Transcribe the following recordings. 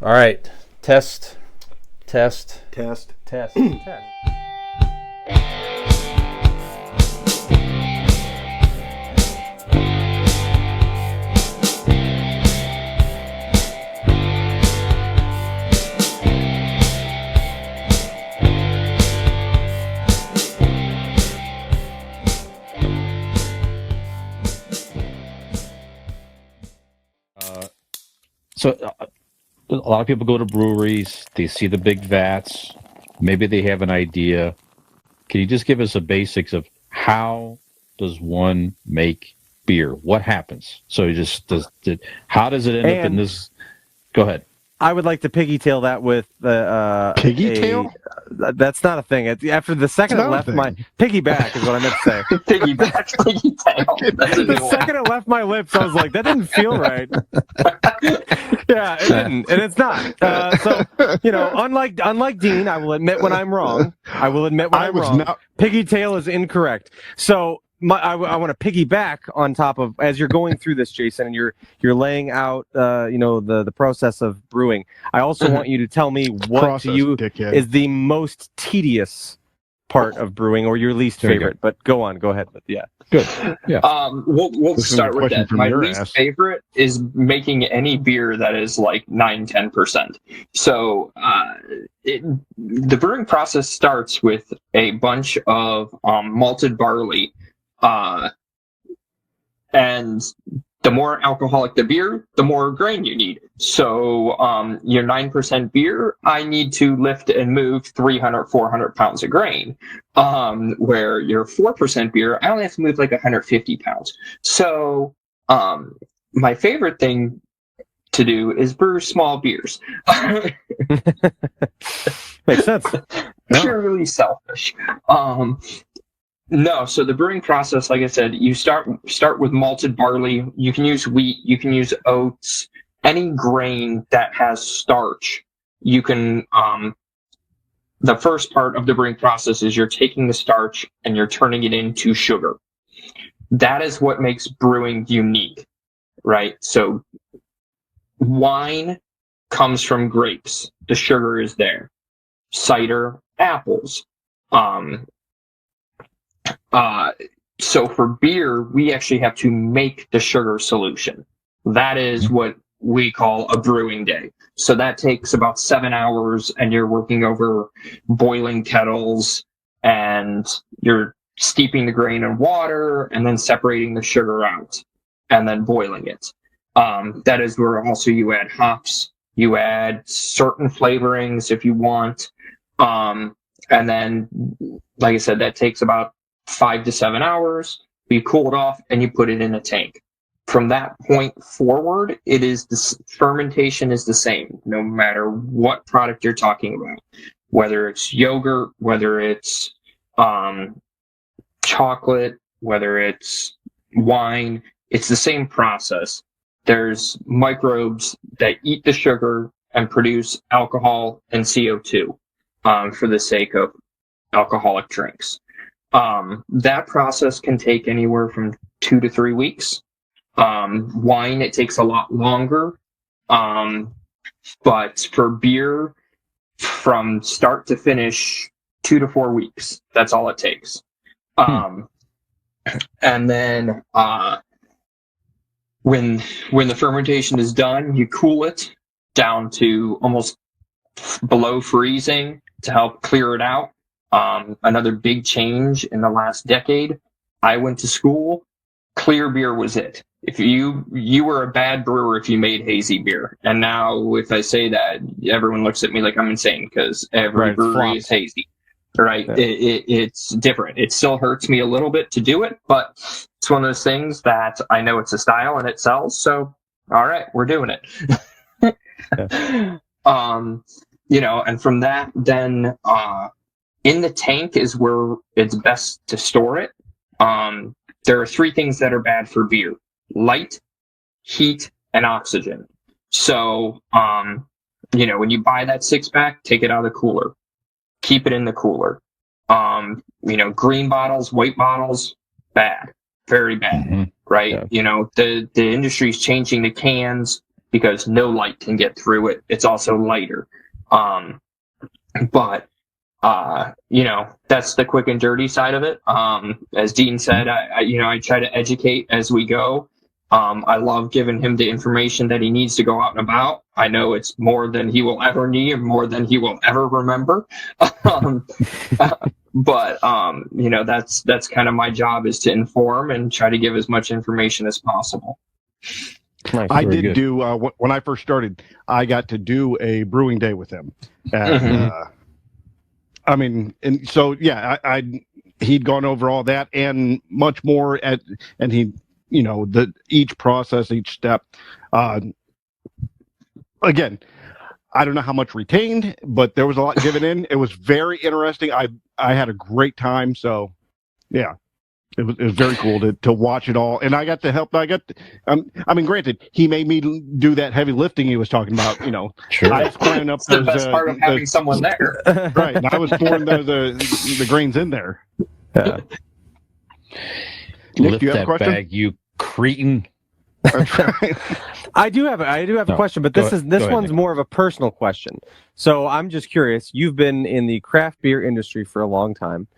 All right. Test. Test. Test. So a lot of people go to breweries, they see the big vats, maybe they have an idea. Can you just give us the basics of how does one make beer? What happens? So you just how does it end up in this? Go ahead. I would like to piggytail that with the Piggytail? That's not a thing. After the second it left my piggyback is what I meant to say. Piggytail. That's a new The one. second it left my lips, I was like, that didn't feel right. Yeah, it didn't, and it's not. So unlike Dean, I will admit when I'm wrong. I will admit when I'm wrong. Piggytail is incorrect. So I want to piggyback on top of, as you're going through this, Jason, and you're laying out the process of brewing. I also want you to tell me what to you is the most tedious part of brewing, or your least favorite. But go ahead. But yeah, good. Yeah. We'll start with that. My least favorite is making any beer that is like 9-10%. So the brewing process starts with a bunch of malted barley. And the more alcoholic the beer, the more grain you need. So your 9% beer, I need to lift and move 300, 400 pounds of grain. Where your 4% beer, I only have to move like 150 pounds. So my favorite thing to do is brew small beers. Makes sense. Purely selfish. No, so the brewing process, like I said, you start with malted barley. You can use wheat, you can use oats, any grain that has starch. You can, the first part of the brewing process is you're taking the starch and you're turning it into sugar. That is what makes brewing unique, right? So wine comes from grapes. The sugar is there. Cider, apples. So for beer, we actually have to make the sugar solution. That is what we call a brewing day. So that takes about 7 hours, and you're working over boiling kettles, and you're steeping the grain in water, and then separating the sugar out, and then boiling it. That is where also you add hops, you add certain flavorings if you want. And then, like I said, that takes about 5 to 7 hours. You cool it off and you put it in a tank. From that point forward, fermentation is the same, no matter what product you're talking about. Whether it's yogurt, whether it's chocolate, whether it's wine, it's the same process. There's microbes that eat the sugar and produce alcohol and CO2 for the sake of alcoholic drinks. That process can take anywhere from 2 to 3 weeks. Wine, it takes a lot longer. But for beer, from start to finish, 2 to 4 weeks. That's all it takes. And then, when the fermentation is done, you cool it down to almost below freezing to help clear it out. Another big change in the last decade. I went to school. Clear beer was it. If you were a bad brewer if you made hazy beer. And now if I say that, everyone looks at me like I'm insane because every brewery is hazy. Right? Yeah. It's different. It still hurts me a little bit to do it, but it's one of those things that I know it's a style and it sells. So, all right, we're doing it. Yeah. And from that, then, in the tank is where it's best to store it. There are 3 things that are bad for beer: light, heat, and oxygen. So, when you buy that 6-pack, take it out of the cooler. Keep it in the cooler. Green bottles, white bottles, bad. Very bad, right? Yeah. The industry's changing the cans. because no light can get through it. It's also lighter. But that's the quick and dirty side of it. As Dean said, I try to educate as we go. I love giving him the information that he needs to go out and about. I know it's more than he will ever need and more than he will ever remember. But that's kind of my job, is to inform and try to give as much information as possible. Nice, I did do when I first started. I got to do a brewing day with him, and he'd gone over all that and much more. And he, each process, each step. Again, I don't know how much retained, but there was a lot given in. It was very interesting. I had a great time. So, yeah. It was very cool to watch it all, and I got to help. Granted, he made me do that heavy lifting he was talking about. Sure. I was pouring up the best part of having someone there. Right, and I was pouring the grains in there. Nick, do you have a question? Bag, you cretin. I do have a question, but this one's more of a personal question. So I'm just curious. You've been in the craft beer industry for a long time.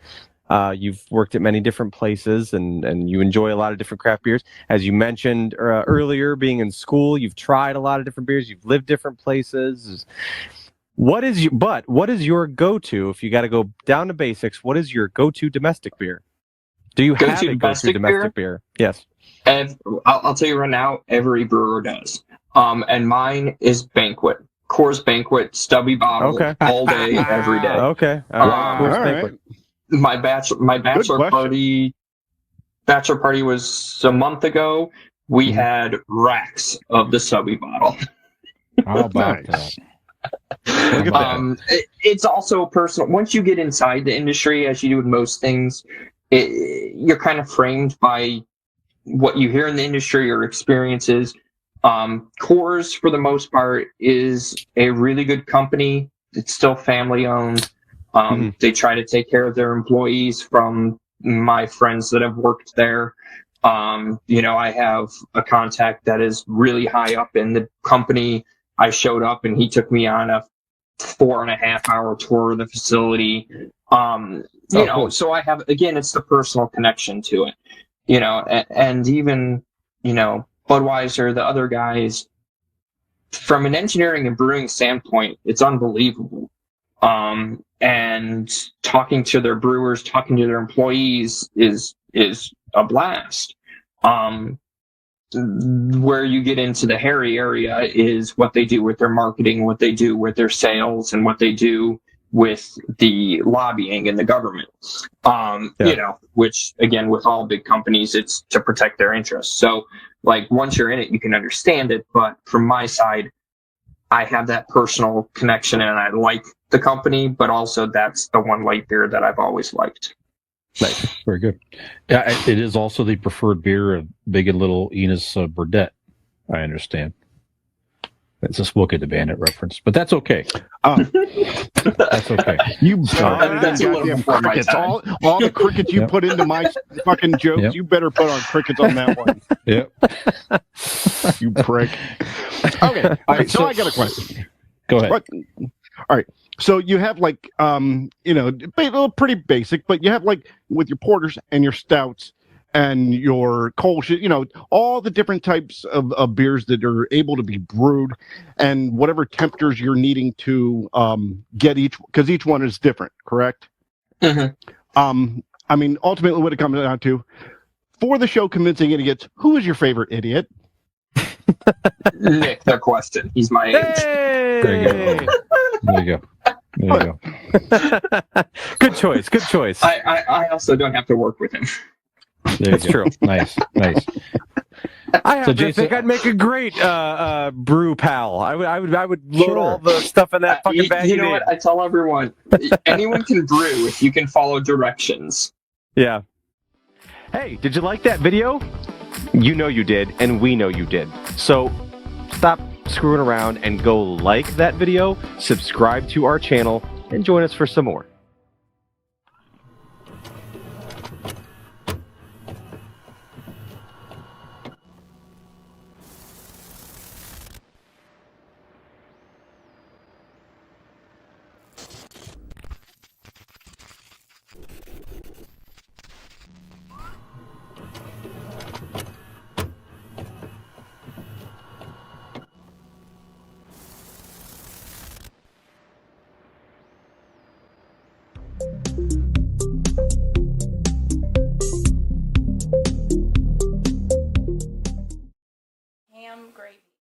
You've worked at many different places, and you enjoy a lot of different craft beers. As you mentioned earlier, being in school, you've tried a lot of different beers. You've lived different places. What is your go-to, if you got to go down to basics, what is your go-to domestic beer? Do you have a go-to domestic beer? Yes. And I'll tell you right now, every brewer does. And mine is Banquet. Coors Banquet, stubby bottle, all day, every day. Okay. Coors Banquet. My bachelor party was a month ago. We had racks of the subby bottle. How about that? Look at that. It's also personal. Once you get inside the industry, as you do with most things, you're kind of framed by what you hear in the industry or experiences. Coors, for the most part, is a really good company. It's still family owned. They try to take care of their employees, from my friends that have worked there. I have a contact that is really high up in the company. I showed up and he took me on a 4.5-hour tour of the facility. Cool. So I have, again, it's the personal connection to it, and even, Budweiser, the other guys, from an engineering and brewing standpoint, it's unbelievable. And talking to their brewers, talking to their employees is a blast. Where you get into the hairy area is what they do with their marketing, what they do with their sales, and what they do with the lobbying and the government. Which, again, with all big companies, it's to protect their interests. So, once you're in it, you can understand it. But from my side, I have that personal connection, and I like the company, but also that's the one light beer that I've always liked. Nice. Very good. Yeah, it is also the preferred beer of Big and Little Enos Burdett, I understand. It's a Smokey the Bandit reference, but that's okay. That's okay. That's a little before my time. All the crickets you put into my fucking jokes, you better put on crickets on that one. Yep. You prick. Okay. All right. So I got a question. Go ahead. All right. So you have pretty basic, but you have with your porters and your stouts and your Kolsch, all the different types of beers that are able to be brewed, and whatever temperatures you're needing to get because each one is different, correct? Mm-hmm. Ultimately what it comes down to, for the show Convincing Idiots, who is your favorite idiot? Nick, no question. He's my age. There you go. Good choice. I also don't have to work with him. That's true. Nice. I happen to think I'd make a great brew pal. I would load all the stuff in that fucking bag. You know what? I tell everyone, anyone can brew if you can follow directions. Yeah. Hey, did you like that video? You know you did, and we know you did. So stop screwing around and go like that video, subscribe to our channel, and join us for some more.